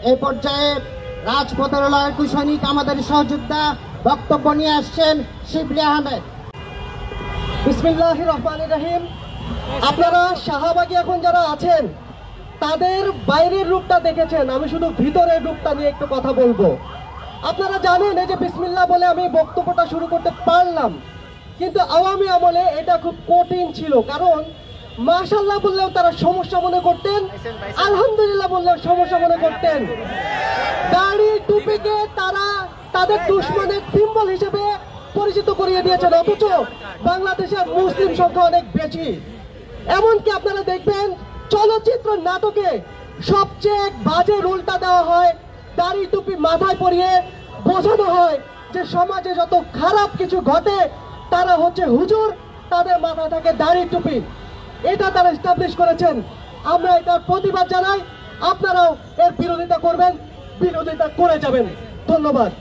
এই পর্যায়ে রাজপথের লড়াকু সৈনিক আমাদের সহযোদ্ধা বক্তব্য নিয়ে আসছেন শিবলি আহমেদ। বিসমিল্লাহির রহমানির রহিম। আপনারা শাহবাগে এখন যারা আছেন তাদের বাইরের রূপটা দেখেছেন, আমি শুধু ভিতরের রূপটা নিয়ে একটু কথা বলবো। আপনারা জানেন এই যে বিসমিল্লাহ বলে আমি বক্তব্যটা শুরু করতে পারলাম, কিন্তু আওয়ামী আমলে এটা খুব কঠিন ছিল, কারণ মাশাআল্লাহ বললেও তারা সমস্যা মনে করতেন, আলহামদুলিল্লাহ বললেও সমস্যা মনে করতেন। দাড়ি টুপিকে তারা তাদের দুশমনের সিম্বল হিসেবে পরিচিত করিয়ে দিয়েছেন, অথচ বাংলাদেশের মুসলিম সংখ্যা অনেক বেশি। এমনকি আপনারা দেখবেন চলচ্চিত্র নাটকে সবচেয়ে বাজে রোলটা দেওয়া হয়, দাড়ি টুপি মাথায় পরিয়ে বোঝানো হয় যে সমাজে যত খারাপ কিছু ঘটে তারা হচ্ছে হুজুর, তাদের মাথায় থাকে দাড়ি টুপি। এটা তারা এস্টাবলিশ করেছেন। আমরা এটার প্রতিবাদ জানাই, আপনারাও এর বিরোধিতা করবেন, বিরোধিতা করে যাবেন। ধন্যবাদ।